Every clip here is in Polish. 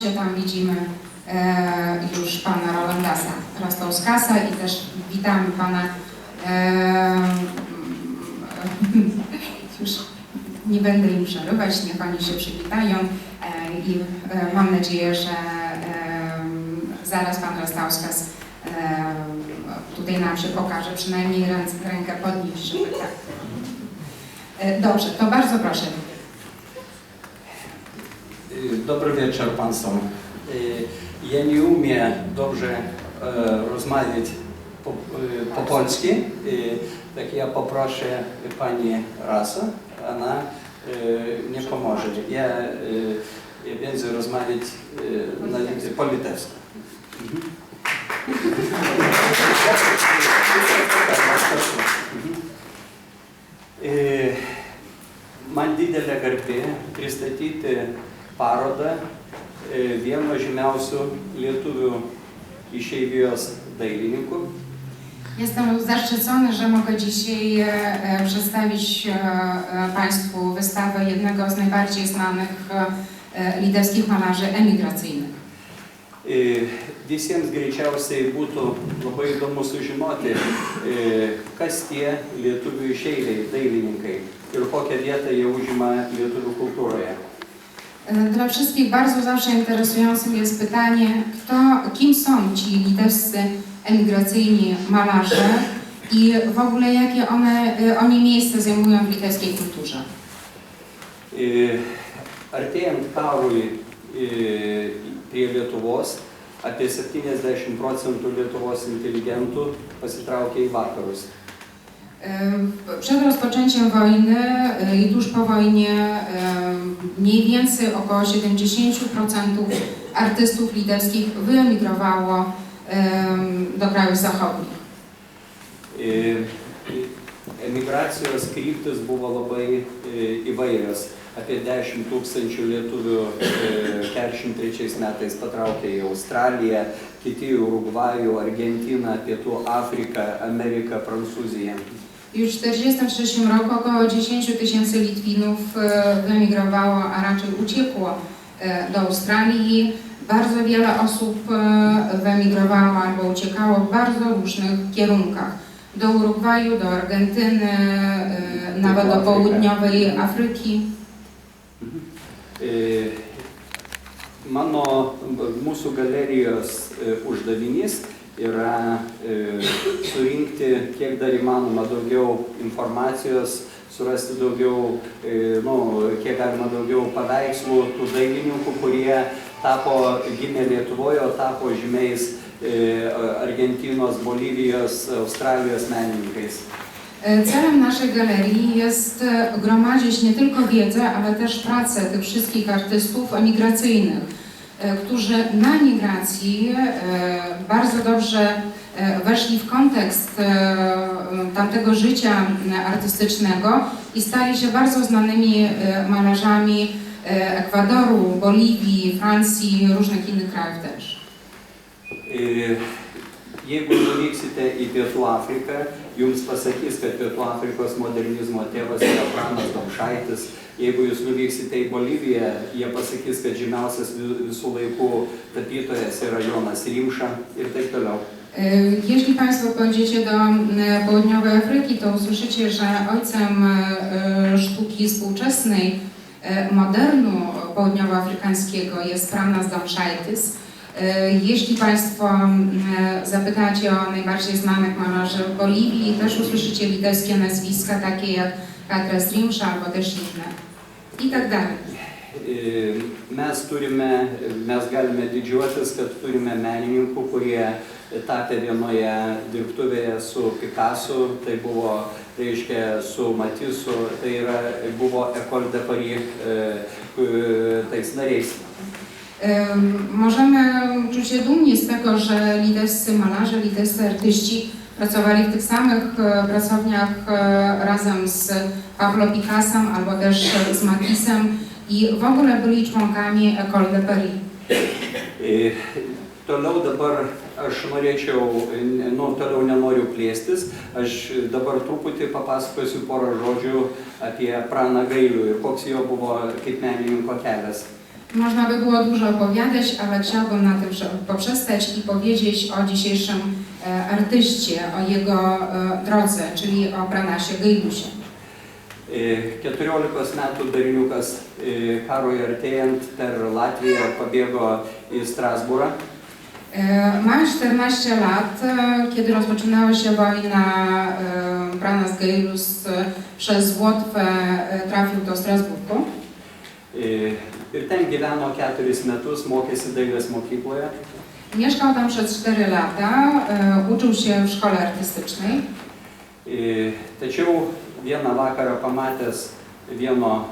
Tam widzimy już pana Rolanda Rastauskasa i też witamy pana, już nie będę im przerywać, niech oni się przywitają i mam nadzieję, że zaraz pan Rastauskas tutaj nam się pokaże, przynajmniej rękę podnieść, żeby tak. Dobrze, to bardzo proszę. Dobry wieczór Państwu. Ja nie umiem dobrze rozmawiać po polsku, tak ja poproszę pani Rasa, ona nie pomoże. Ja będę rozmawiać po litewsku. Man didelė garbė pristatyti parodą vieno žymiausių lietuvių išeivijos dailininkų. Jestem zaszczycony, że mogę dzisiaj przedstawić Państwu wystawę jednego z najbardziej znanych litewskich malarzy emigracyjnych. Visiems greičiausiai būtų labai įdomu sužinoti, kas tie lietuvių išeiviai dailininkai ir kokią vietą jie užima lietuvių kultūroje. Dla wszystkich bardzo zawsze interesującym jest pytanie, kim są ci litewscy emigracyjni malarze i w ogóle jakie oni miejsce zajmują w litewskiej kulturze. Artėjant karui prie Lietuvos, apie 70% Lietuvos inteligentų pasitraukė į vakarus. Przed rozpoczęciem wojny i tuż po wojnie mniej więcej około 70% artystów litewskich wyemigrowało do krajów zachodnich. Emigracijos kryptis buvo labai įvairios. Apie 10 000 lietuvių 43 metais patraukė į Australiją, kiti į Urugvajų, Argentiną, Pietų Afriką, Ameriką, Prancūziją. Już w 1943 roku około 10 000 Litwinów wyemigrowało, a raczej uciekło do Australii. Bardzo wiele osób wyemigrowało albo uciekało w bardzo różnych kierunkach. Do Urugwaju, do Argentyny, nawet do południowej Afryki. Mūsų galerijos uždavinys yra surinkti kiek dar įmanoma daugiau informacijos, surasti daugiau, kiek galima daugiau paveikslų tų dailininkų, kurie gimė Lietuvoje, tapo žymiais Argentinos, Bolivijos, Australijos menininkais. Celem naszej galerii jest gromadzić nie tylko wiedzę, ale też pracę tych wszystkich artystów emigracyjnych, którzy na emigracji bardzo dobrze weszli w kontekst tamtego życia artystycznego i stali się bardzo znanymi malarzami Ekwadoru, Boliwii, Francji, różnych innych krajów też. Jeigu nuvyksite į Pietų Afriką, jums pasakys, kad Pietų Afrikos modernizmo tėvas yra Pranas Domšaitis. Jeigu jūs nuvyksite į Boliviją, jie pasakys, kad žymiausias visų laikų tapytojas yra Jonas Rimša ir taip toliau. Jeśli Państwo pojedziecie do południowej Afryki, to usłyszycie, że ojcem sztuki współczesnej, modernu południowoafrykańskiego jest Pranas Domšaitis. Jeśli Państwo zapytacie o najbardziej znanych malarzy w Boliwii, też usłyszycie litewskie nazwiska, takie jak Petras Rimša albo też inne. I tak dalej. Mes galime didžiuotis, kad turime menininkų, kurie tapė vienoje dirbtuvėje su Picasso, tai buvo, reiškia, su Matissu, tai buvo École de Paris tais nariais. Możemy czuć się dumni z tego, że litewscy malarze, litewscy artyści pracowali w tych samych pracowniach razem z Pablo Picassem albo też z Matissem i w ogóle byli członkami École de Paris. Toliau dabar aš norėčiau, toliau nenoriu plėstis, aš dabar truputį papasakosiu porą žodžių apie Praną Gailių ir koks jo buvo kaip menininko kelias. Można by było dużo opowiadać, ale chciałbym na tym poprzestać i powiedzieć o dzisiejszym artyście, o jego drodze, czyli o Pranasie Gailiusie. 14 metų berniukas karui artėjant per Latviją pabėgo į Strasbūrą. Ma 14 lat, kiedy rozpoczynała się wojna, Pranas Gailius przez Łotwę trafił do Strasburgu. Ir ten gyveno 4 metus, mokėsi dailės mokykloje. Mieszkał tam przez 4 lata, uczył się w szkole artystycznej. Tačiau vieną vakarą pamatęs vieno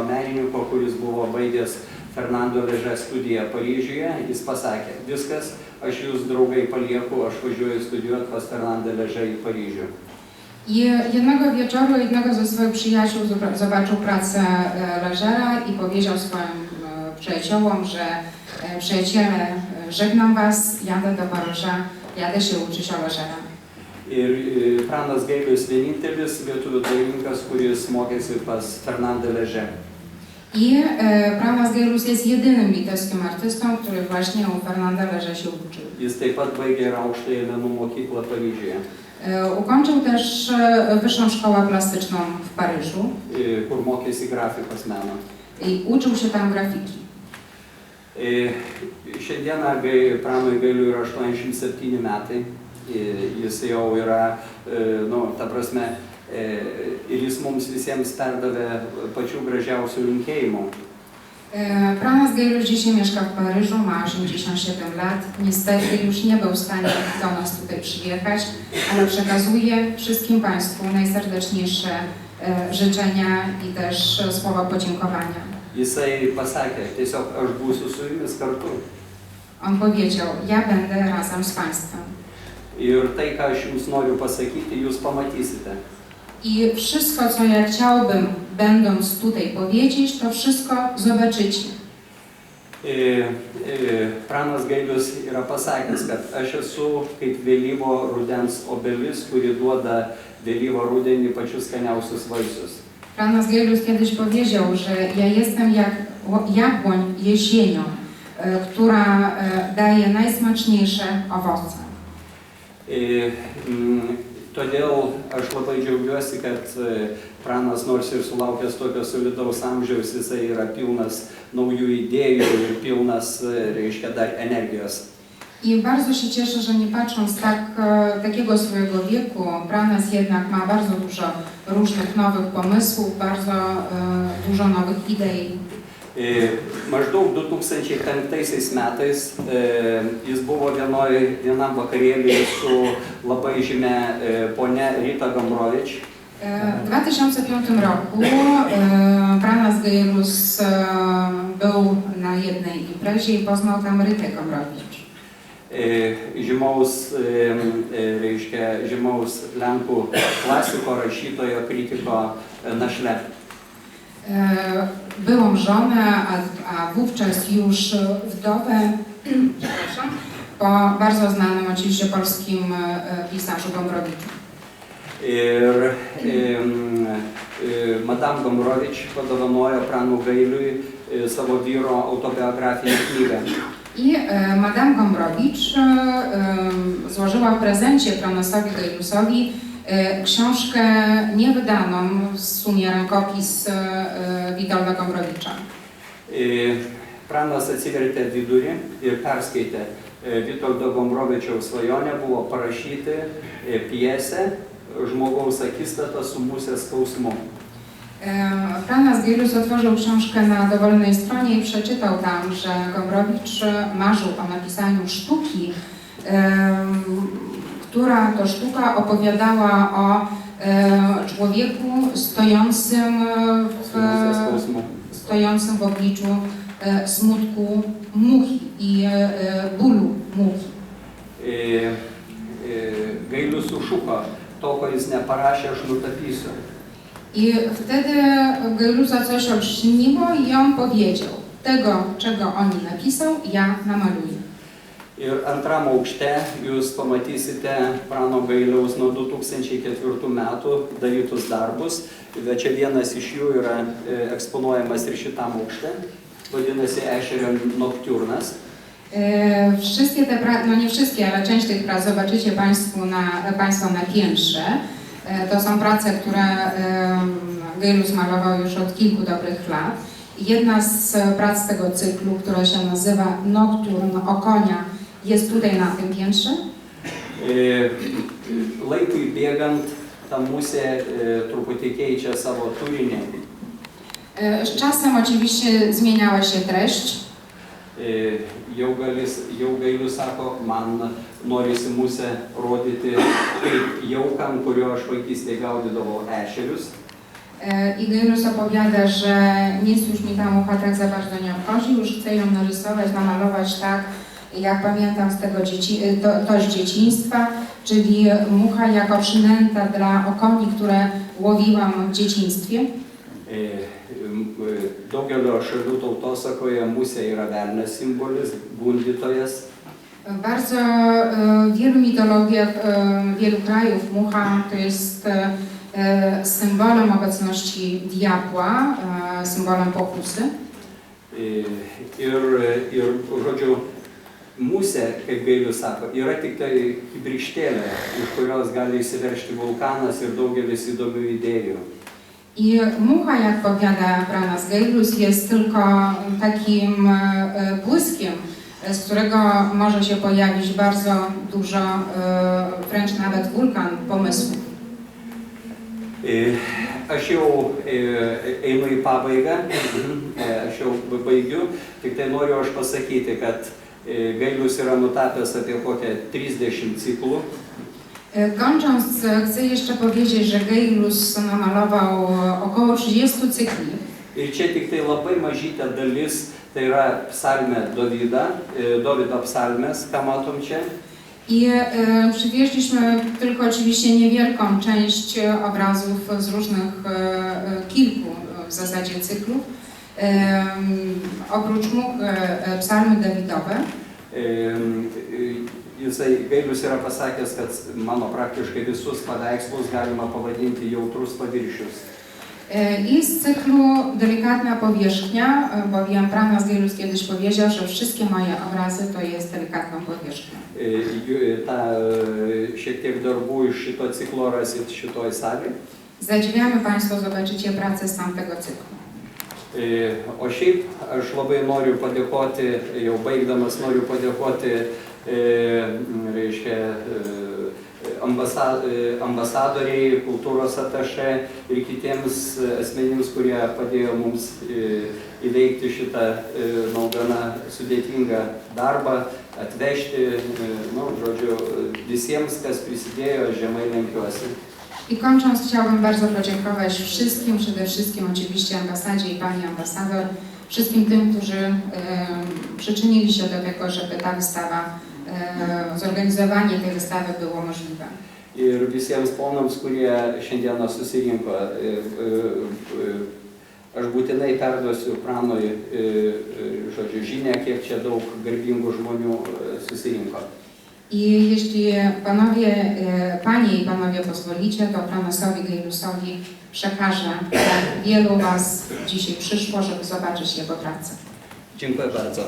menininko, kuris buvo baigęs Fernando Leže studiją Paryžiuje, jis pasakė, viskas, aš jūs draugai palieku, aš važiuoju studijuoti pas Fernando Leže į Paryžių. I jednego wieczoru jednego ze swoich przyjaciół zobaczył pracę Leżera i powiedział swoim przyjaciołom, że przyjaciele, żegnam was, jadę do Paryża, jadę się uczyć o Leżera. Ir Pranas Gailius vienintelis lietuvių dailininkas, kuris mokėsi pas Fernando Leže. I Pranas Gailius jest jedynym litewskim artystą, który właśnie u Fernanda Leže się uczył. Jis taip pat baigė aukštąją menų mokyklą Paryžiuje. Ukończył też Wyższą Szkołę Plastyczną w Paryżu. Kur mokėsi grafikos meno. I uczył się tam grafiki. Šiandieną Pranui Gailiui yra 87 metai. Jis jau yra, ta prasme, ir jis mums visiems perdavė pačių gražiausių linkėjimų. Pranas Gailius dzisiaj mieszka w Paryżu, ma 87 lat. Niestety już nie był w stanie do nas tutaj przyjechać, ale przekazuje wszystkim Państwu najserdeczniejsze życzenia i też słowa podziękowania. Jisai pasakė, tiesiog aš būsiu su jumis kartu. On powiedział, ja będę razem z Państwem. Ir tai, ką aš jums noriu pasakyti, jūs pamatysite. I wszystko, co ja chciałbym, będąc tutaj powiedzieć, to wszystko zobaczycie. Pranas Gailius yra pasakęs, kad aš esu kaip vėlyvo rudens obelis, kuri duoda vėlyvo rudenį pačius skaniausius vaisius. Pranas Gailius kiedyś powiedział, że ja jestem jak jabłoń jesienią, która daje najsmaczniejsze owoce. Todėl aš labai džiaugiuosi, kad Pranas, nors ir sulaukęs tokio solidaus amžiaus, jisai yra pilnas naujų idėjų ir pilnas, reiškia, dar energijos. I bardzo się cieszę, że nie patrząc takiego swojego wieku, Pranas jednak ma bardzo dużo różnych nowych pomysłów, bardzo dużo nowych idei. Maždaug 2005 metais jis buvo vienam vakarėlyje su labai žymia ponia Rita Gombrowicz. W 2005 roku Pranas Gailius był na jednej imprezie i poznał tam Rytę Gombrowicz. Žymaus lenkų klasiko, rašytojo, kritiko našle. Byłą żonę, a wówczas już wdowę, po bardzo znanym oczywiście polskim pisarzu Gombrowiczu. Ir Madame Gombrowicz padovanojo Pranui Gailiui savo vyro autobiografinę knygę. I Madame Gombrowicz złożyła w prezencie Pranasowi Gailiusowi książkę niewydaną, w sumie rękopis Witolda Gombrowicza. Pranas atsivertė vidurį ir perskaitė Vitoldo Gombrowiczaus svajonę, buvo parašyti pjesę Žmogaus akistata su musės skausmu. Pranas Gailius otworzył książkę na dowolnej stronie i przeczytał tam, że Gombrowicz marzył o napisaniu sztuki, która to sztuka opowiadała o człowieku stojącym w obliczu smutku muchy i bólu muchy. Gailius sušuko, to, ko jis neparašė, aš nutapysiu. I wtedy Gailiusa coś olśniło i on powiedział, tego, czego on nie napisał, ja namaluję. Ir antram aukšte jūs pamatysite prano Gailiaus nuo 2004 metų darytus darbus, bet čia vienas iš jų yra eksponuojamas ir šitam aukšte, vadinasi Ešerio Noktiurnas. Wszystkie te prace, no nie wszystkie, ale część tych prac zobaczycie Państwo na piętrze. To są prace, które Gailius malował już od kilku dobrych lat. Jedna z prac tego cyklu, która się nazywa Nocturn o konia, jest tutaj na tym piętrze. Laikui bėgant, ta musė truputį keičia savo turinį. Z czasem oczywiście zmieniała się treść. Jau Gailius sako, man norisi musę rodyti kaip jaukan, kurio aš vaikystėje gaudydavau ešerius. I Gailius opowiada, że nic już mi ta mucha tak za bardzo nie obchodzi, już chcę ją narysować, namalować tak, jak pamiętam z tego to z dzieciństwa, czyli mucha jako przynęta dla okoni, które łowiłam w dzieciństwie. Daugelio šalių tautosakoje musė yra velnio simbolis, gundytojas. W bardzo wielu mitologiach wielu krajów mucha to jest symbolem obecności diabła, symbolem pokusy. Ir žodžiu, musė, kaip Gailius sako, yra tik tai kibirkštėlė, iš kurios gali išsiveržti vulkanas ir daugelis įdomių idėjų. I mucha, jak powiada pranas Gailius, jest tylko takim błyskiem, z którego może się pojawić bardzo dużo, wręcz nawet wulkan pomysłów. Aš jau einu į pabaigą, aš jau baigiu, tik tai noriu aš pasakyti, kad Gailius yra nutapęs apie kokią 30 ciklų. Kończąc, chcę jeszcze powiedzieć, że Gailius namalował około 30 cykli. Ir čia tik tai labai mažytė dalis, tai yra psalmė Dovydo psalmės, ką matom čia. I przywieźliśmy tylko oczywiście niewielką część obrazów z różnych, kilku w zasadzie cyklów. Oprócz much psalmy Dawidowe. Gailius yra pasakęs, kad mano praktiškai visus paveikslus galima pavadinti jautrus paviršius. I z cyklu Delikatna powierzchnia, bowiem pranas Gailius kiedyś powiedział, że wszystkie moje obrazy to jest delikatną powierzchnią. Šiek tiek darbų iš šito ciklo rasit šitoj salėje. Zadziwiamy Państwo, zobaczycie pracę z tamtego cyklu. O šiaip aš labai noriu padėkoti, jau baigdamas noriu padėkoti, reiškia, ambasadoriai, kultūros atašė ir kitiems asmenims, kurie padėjo mums įveikti šitą gana sudėtingą darbą, atvežti, žodžiu, visiems, kas prisidėjo, žemai lenkiuosi. I kończąc, chciałbym bardzo podziękować wszystkim, przede wszystkim oczywiście ambasadzie i pani ambasador, wszystkim tym, którzy przyczynili się do tego, żeby ta wystawa, zorganizowanie tej wystawy było możliwe. Ir visiems ponams, kurie šiandieną susirinko, aš būtinai perduosiu pranui, žodžiu, žinią, kiek čia daug garbingų žmonių susirinko. I jeśli panie i panowie pozwolicie, to pranosowi Gailusowi przekażę, jak wielu was dzisiaj przyszło, żeby zobaczyć jego pracę. Dziękuję bardzo.